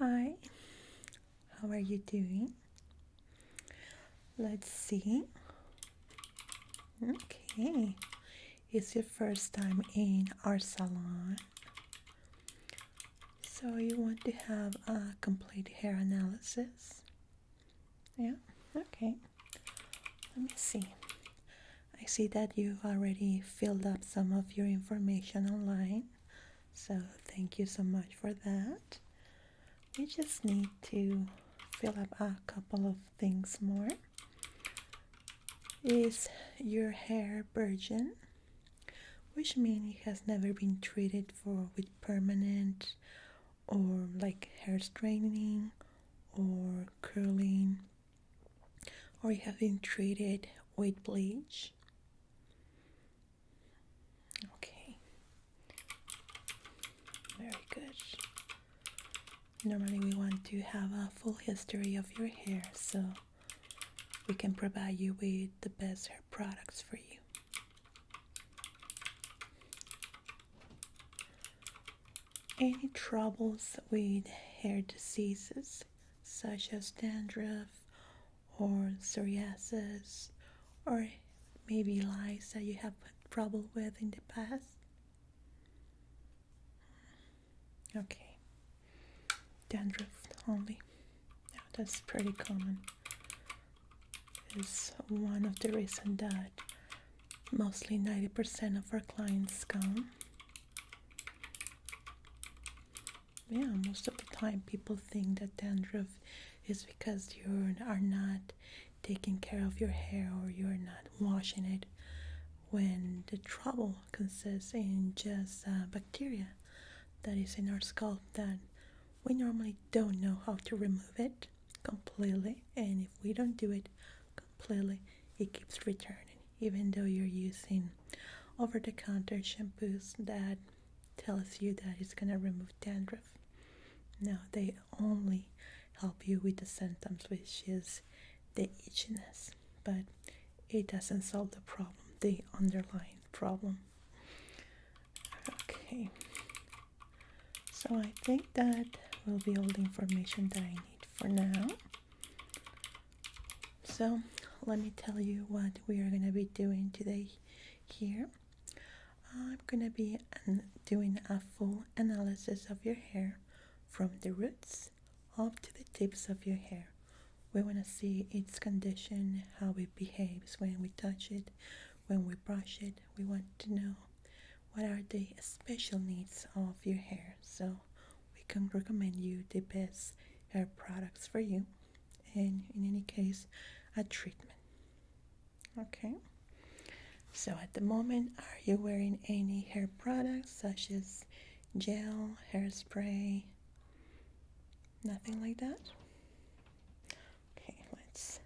Hi, how are you doing? Let's see. Okay, it's your first time in our salon. So you want to have a complete hair analysis? Yeah, okay. Let me see. I see that you've already filled up some of your information online. So thank you so much for that. We just need to fill up a couple of things more. Is your hair virgin? Which means it has never been treated with permanent or like hair straightening or curling, or you have been treated with bleach. Okay, very good. Normally we want to have a full history of your hair so we can provide you with the best hair products for you. Any troubles with hair diseases such as dandruff or psoriasis, or maybe lice that you have trouble with in the past? Okay, dandruff only. Yeah, that's pretty common. It's one of the reasons that mostly 90% of our clients come. Yeah, most of the time people think that dandruff is because you are not taking care of your hair or you're not washing it, when the trouble consists in just bacteria that is in our scalp that we normally don't know how to remove it completely, and if we don't do it completely, it keeps returning, even though you're using over-the-counter shampoos that tells you that it's gonna remove dandruff. No, they only help you with the symptoms, which is the itchiness, but it doesn't solve the problem, the underlying problem. Okay, so I think that will be all the information that I need for now. So let me tell you what we are going to be doing today here. I'm going to be doing a full analysis of your hair from the roots up to the tips of your hair. We want to see its condition, how it behaves when we touch it, when we brush it. We want to know what are the special needs of your hair, so we can recommend you the best hair products for you, and in any case, a treatment. Okay, so at the moment, are you wearing any hair products such as gel, hairspray? Nothing like that? Okay, let's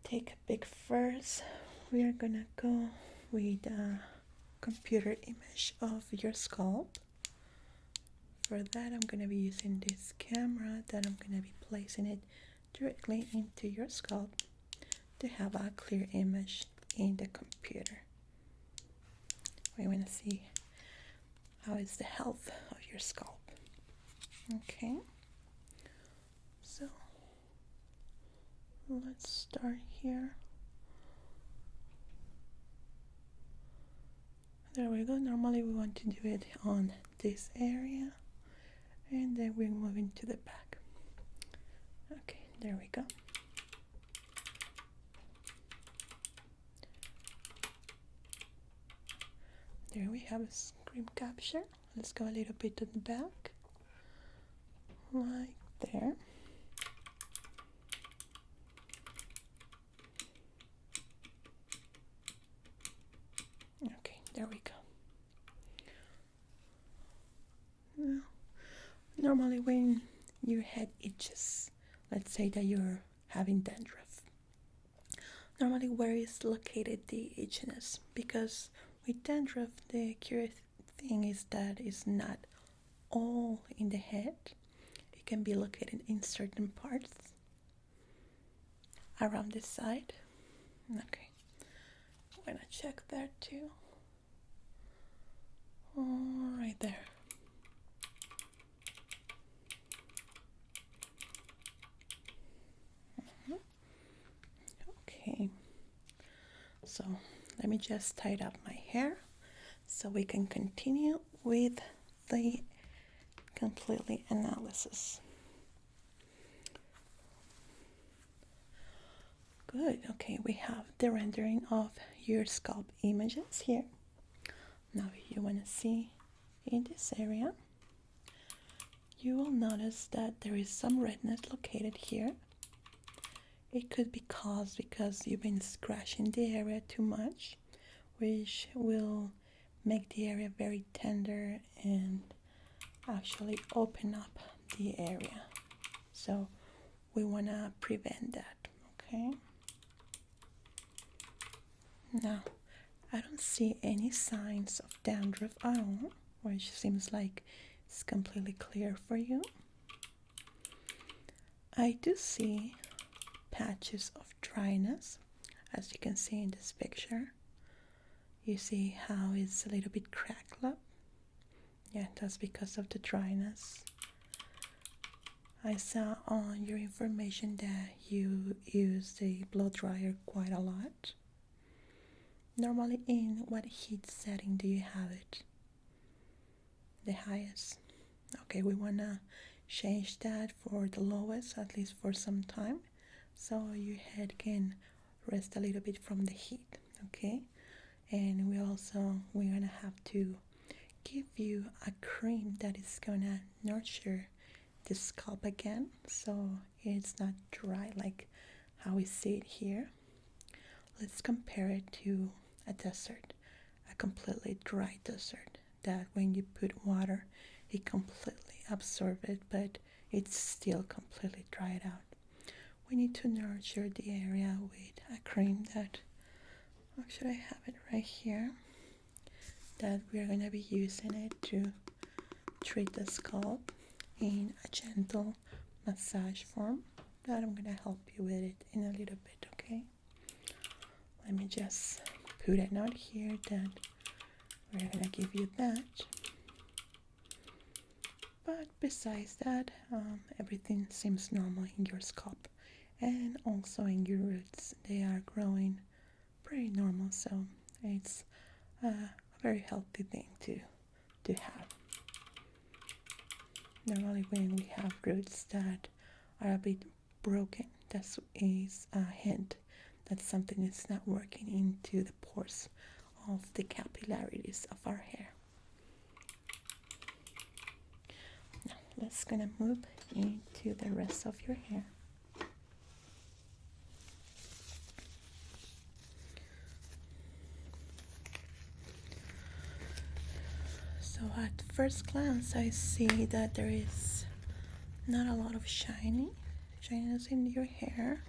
take a pic first. We are gonna go with a computer image of your scalp. For that, I'm gonna be using this camera that I'm gonna be placing it directly into your scalp to have a clear image in the computer. We want to see how is the health of your scalp. Okay, so let's start here. There we go. Normally we want to do it on this area, and then we're moving to the back. Okay, there we go. There we have a screen capture. Let's go a little bit to the back, like there. Okay, there we go. Now, normally when your head itches, let's say that you're having dandruff, normally where is located the itchiness? Because with dandruff, the curious thing is that it's not all in the head. It can be located in certain parts around this side. Okay, I'm gonna check that too. Right there. So let me just tie up my hair so we can continue with the completely analysis. Good. Okay, we have the rendering of your scalp images here. Now if you want to see in this area, you will notice that there is some redness located here. It could be caused because you've been scratching the area too much, which will make the area very tender and actually open up the area. So we want to prevent that, okay? Now, I don't see any signs of dandruff at all, which seems like it's completely clear for you. I do see patches of dryness, as you can see in this picture. You see how it's a little bit cracked up? Yeah, that's because of the dryness. I saw on your information that you use the blow dryer quite a lot. Normally, in what heat setting do you have it? The highest? Okay, we want to change that for the lowest, at least for some time, so your head can rest a little bit from the heat, okay? And we're gonna have to give you a cream that is gonna nurture the scalp again, so it's not dry like how we see it here. Let's compare it to a desert, a completely dry desert, that when you put water, it completely absorbs it, but it's still completely dried out. We need to nurture the area with a cream that, actually I have it right here, that we're going to be using it to treat the scalp in a gentle massage form, that I'm going to help you with it in a little bit, okay? Let me just put a note here that we're going to give you that. But besides that, everything seems normal in your scalp and also in your roots. They are growing pretty normal, so it's a very healthy thing to have. Normally when we have roots that are a bit broken, that is a hint that something is not working into the pores of the capillaries of our hair. Now let's gonna move into the rest of your hair. So at first glance I see that there is not a lot of shininess in your hair.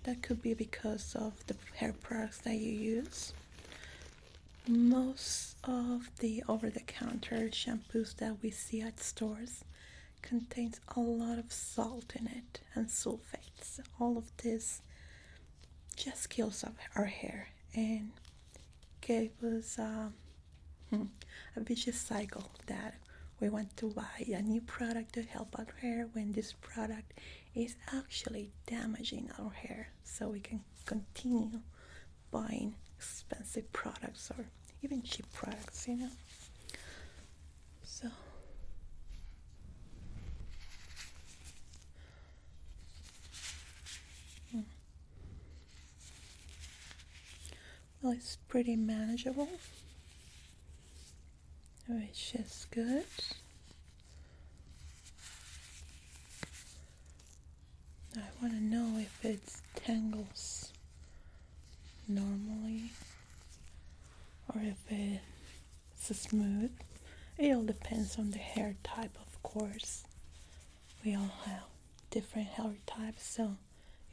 That could be because of the hair products that you use. Most of the over-the-counter shampoos that we see at stores contains a lot of salt in it and sulfates. All of this just kills off our hair and gave us a vicious cycle that we want to buy a new product to help our hair when this product is actually damaging our hair, so we can continue buying expensive products or even cheap products, you know. So well, it's pretty manageable, which is good. I want to know if it tangles normally or if it's smooth. It all depends on the hair type, of course. We all have different hair types, so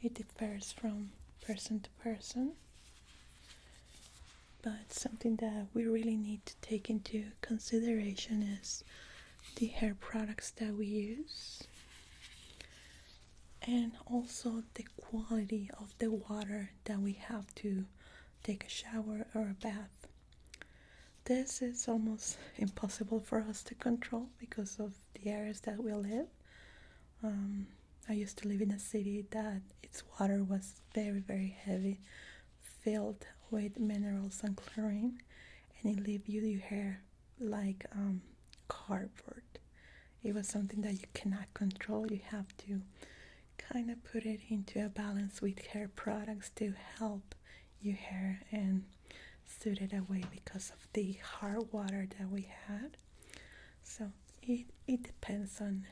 it differs from person to person. But something that we really need to take into consideration is the hair products that we use, and also the quality of the water that we have to take a shower or a bath. This is almost impossible for us to control because of the areas that we live. I used to live in a city that its water was very, very heavy, filled with minerals and chlorine, and it leave your hair like cardboard. It was something that you cannot control. You have to kind of put it into a balance with hair products to help your hair and soothe it away because of the hard water that we had. So it depends on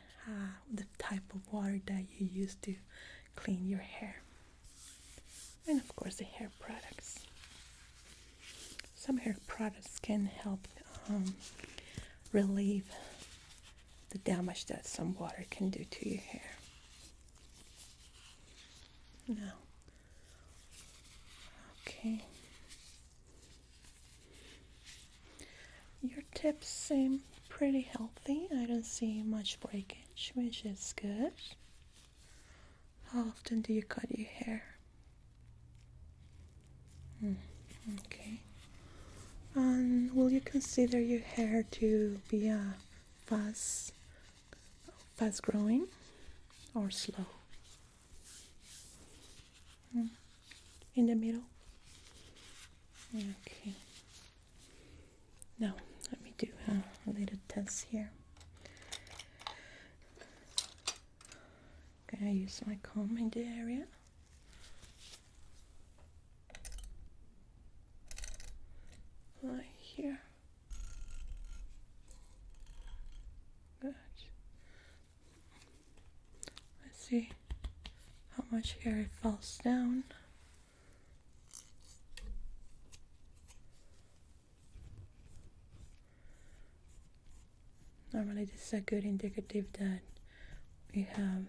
the type of water that you use to clean your hair. And of course the hair products. Some hair products can help relieve the damage that some water can do to your hair. Now, okay. Your tips seem pretty healthy. I don't see much breakage, which is good. How often do you cut your hair? Okay. And will you consider your hair to be fast growing or slow? In the middle? Okay. Now, let me do a little test here. I'm gonna use my comb in the area. Right here. Good. Let's see how much hair it falls down. Normally this is a good indicative that we have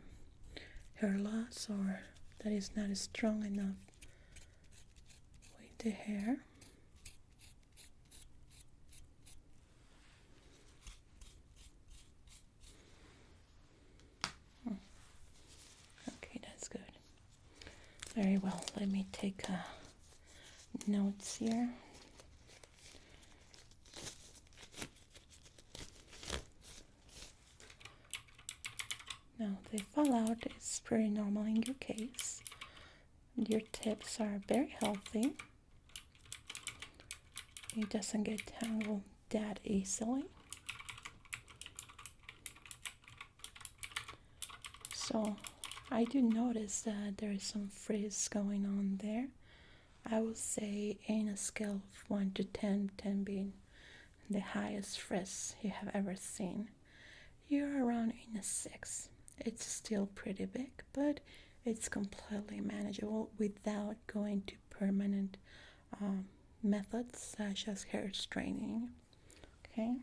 hair loss or that is not strong enough with the hair. Okay, that's good. Very well. Let me take notes here. Now, the fallout is pretty normal in your case. Your tips are very healthy. It doesn't get tangled that easily. So, I do notice that there is some frizz going on there. I would say in a scale of 1 to 10, 10 being the highest frizz you have ever seen, you're around in a 6. It's still pretty big, but it's completely manageable without going to permanent methods such as hair straightening. Okay.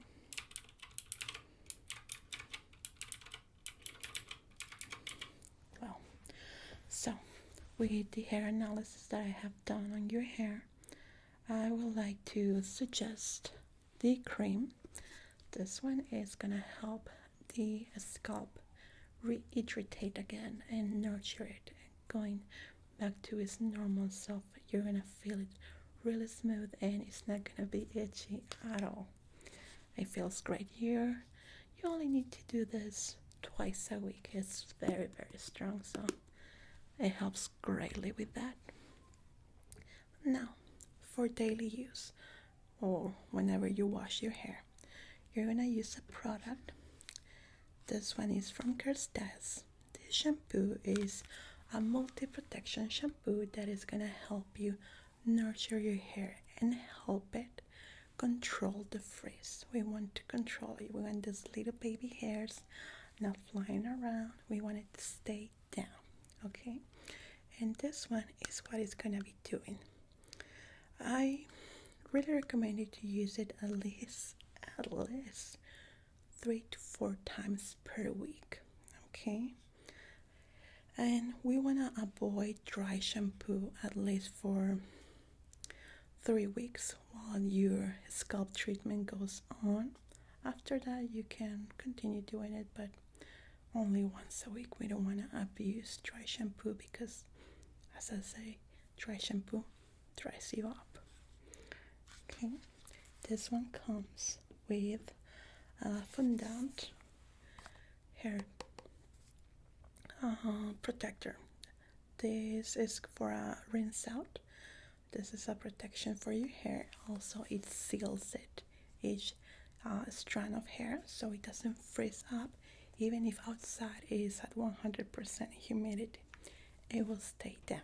Well, so with the hair analysis that I have done on your hair, I would like to suggest the cream. This one is gonna help the scalp rehydrate again and nurture it, going back to its normal self. You're gonna feel it really smooth and it's not gonna be itchy at all. It feels great. You only need to do this twice a week. It's very, very strong, so it helps greatly with that. Now, for daily use or whenever you wash your hair, you're gonna use a product. This one is from Kerstaz. This shampoo is a multi-protection shampoo that is gonna help you nurture your hair and help it control the frizz. We want to control it. We want these little baby hairs not flying around. We want it to stay down, okay? And this one is what it's gonna be doing. I really recommend you to use it at least 3 to 4 times per week, okay? And we want to avoid dry shampoo at least for 3 weeks while your scalp treatment goes on. After that, you can continue doing it, but only once a week. We don't want to abuse dry shampoo because, as I say, dry shampoo dries you up. Okay, this one comes with fondant hair protector. This is for a rinse out. This is a protection for your hair. Also, it seals it, each strand of hair, so it doesn't freeze up. Even if outside is at 100% humidity, it will stay down.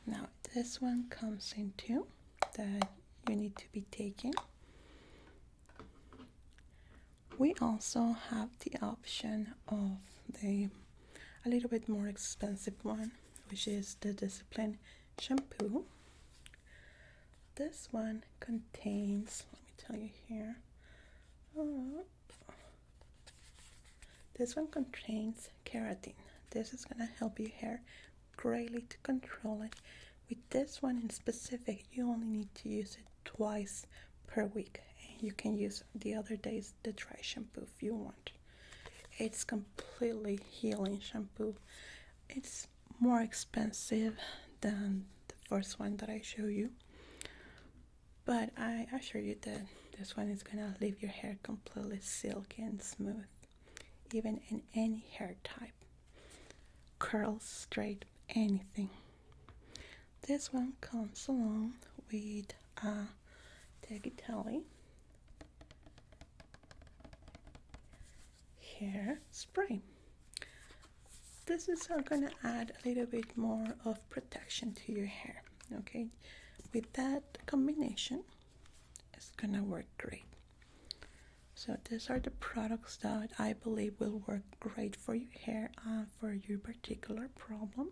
Now, this one comes in two that you need to be taking. We also have the option of a little bit more expensive one, which is the Discipline shampoo. This one contains, let me tell you here, this one contains keratin. This is going to help your hair greatly to control it. With this one in specific, you only need to use it twice per week. You can use the other days the dry shampoo if you want. It's completely healing shampoo. It's more expensive than the first one that I show you, but I assure you that this one is gonna leave your hair completely silky and smooth, even in any hair type, curls, straight, anything. This one comes along with a Tegitali hair spray. This is going to add a little bit more of protection to your hair. Okay, with that combination, it's going to work great. So these are the products that I believe will work great for your hair and for your particular problem.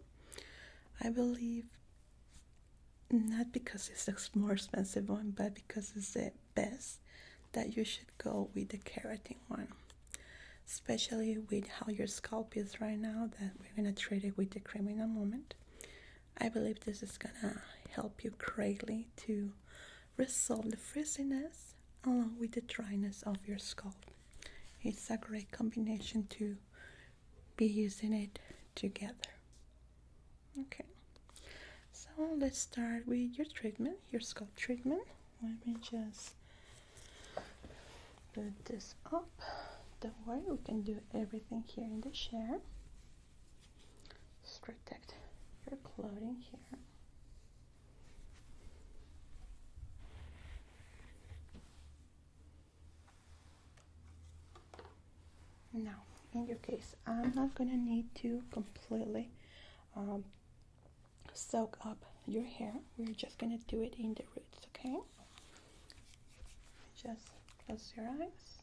I believe not because it's a more expensive one, but because it's the best, that you should go with the keratin one. Especially with how your scalp is right now, that we're going to treat it with the cream in a moment. I believe this is going to help you greatly to resolve the frizziness along with the dryness of your scalp. It's a great combination to be using it together. Okay, so let's start with your treatment, your scalp treatment. Let me just put this up. Don't worry, we can do everything here in the chair. Just protect your clothing here. Now, in your case, I'm not going to need to completely soak up your hair. We're just going to do it in the roots, okay? Just close your eyes.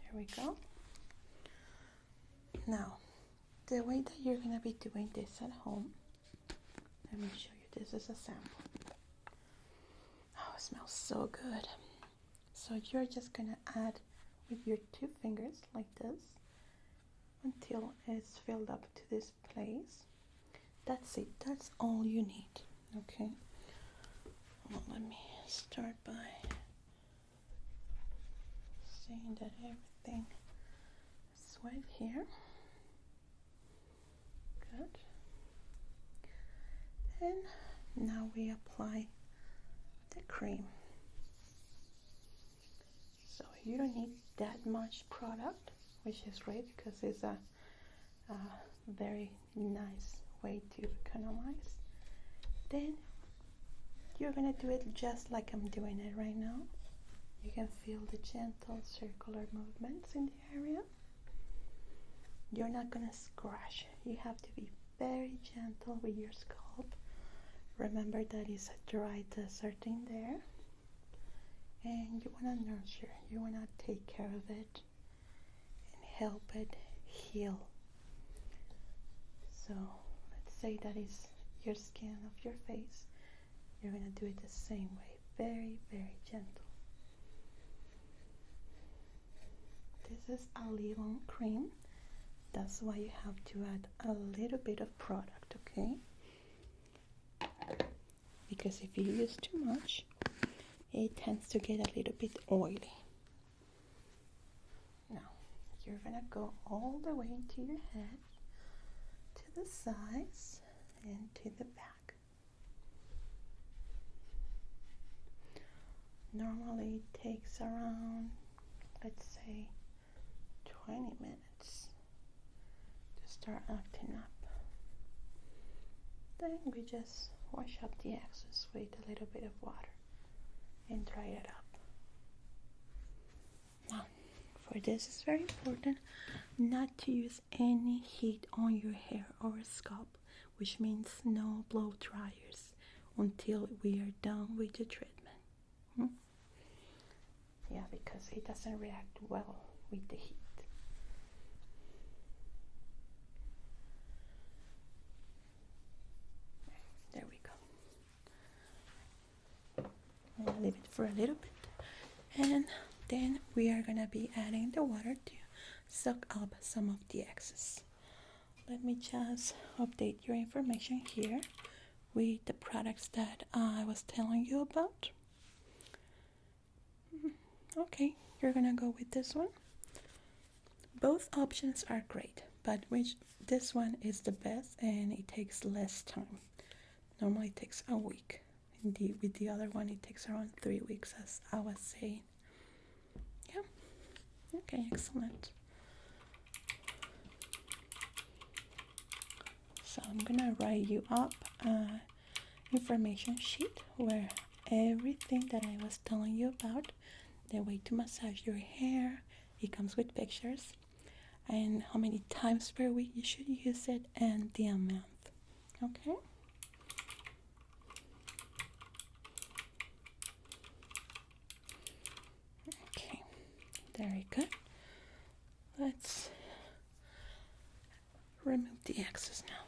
There we go. Now, the way that you're going to be doing this at home, let me show you. This is a sample. Oh, it smells so good. So you're just going to add with your 2 fingers like this until it's filled up to this place. That's it. That's all you need. Okay. Well, let me start by seeing that everything is wet here. Good. And now we apply the cream. So you don't need that much product, which is great because it's a very nice way to economize. Then you're gonna do it just like I'm doing it right now. You can feel the gentle circular movements in the area. You're not gonna scratch. You have to be very gentle with your scalp. Remember that it's a dry desert in there, and you want to nurture, you want to take care of it and help it heal. So let's say that is your skin of your face. You're going to do it the same way, very, very gentle. This is a leave-on cream. That's why you have to add a little bit of product, okay? Because if you use too much, it tends to get a little bit oily. Now, you're gonna go all the way into your head, to the sides, and to the back. Normally it takes around, let's say, 20 minutes to start acting up. Then we just wash up the excess with a little bit of water and dry it up. Now, for this it's very important not to use any heat on your hair or scalp, which means no blow dryers until we are done with the treatment. Yeah, because it doesn't react well with the heat. There we go. I'll leave it for a little bit, and then we are gonna be adding the water to suck up some of the excess. Let me just update your information here with the products that I was telling you about. Okay, you're gonna go with this one. Both options are great, but this one is the best and it takes less time. Normally it takes a week. With the other one it takes around 3 weeks, as I was saying. Yeah. Okay, excellent. So I'm gonna write you up an information sheet where everything that I was telling you about, the way to massage your hair, it comes with pictures, and how many times per week you should use it, and the amount. Okay? Okay, very good. Let's remove the excess now.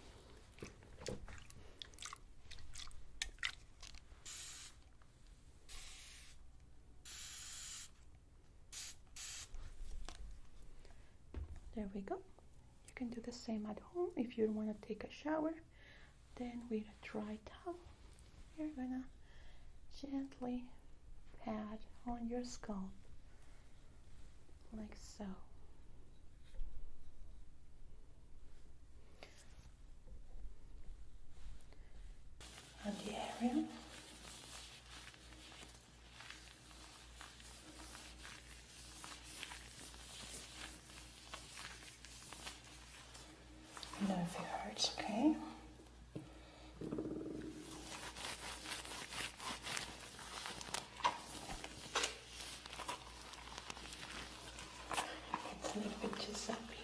There we go. You can do the same at home. If you want to take a shower, then with a dry towel, you're gonna gently pat on your scalp like so. On the area. You know if it hurts, okay? It's a little bit too soppy.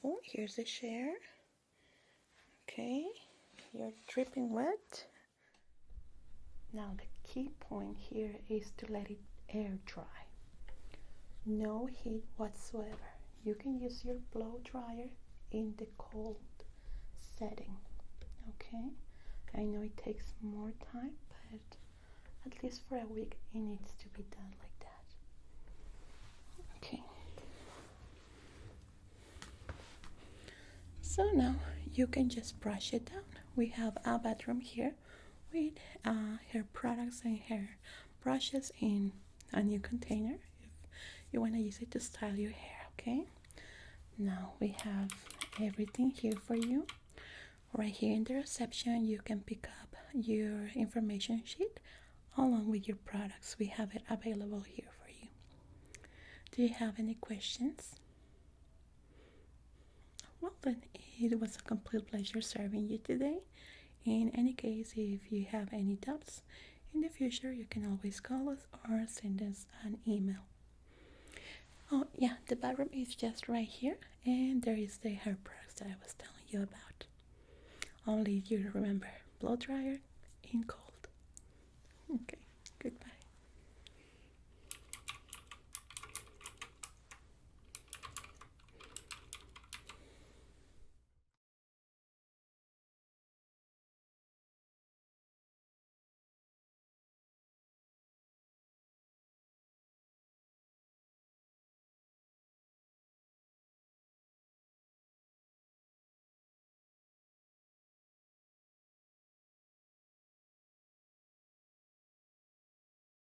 Beautiful. Here's a chair. Okay, you're dripping wet. Now the key point here is to let it air dry. No heat whatsoever. You can use your blow dryer in the cold setting. Okay, I know it takes more time, but at least for a week it needs to be done like that. Okay. So now you can just brush it down. We have a bathroom here with hair products and hair brushes in a new container if you want to use it to style your hair. Okay, now we have everything here for you. Right here in the reception you can pick up your information sheet along with your products. We have it available here for you. Do you have any questions? Well then, it was a complete pleasure serving you today. In any case, if you have any doubts in the future, you can always call us or send us an email. Oh yeah, the bathroom is just right here, and there is the hair products that I was telling you about. Only you remember, blow dryer in cold. Okay.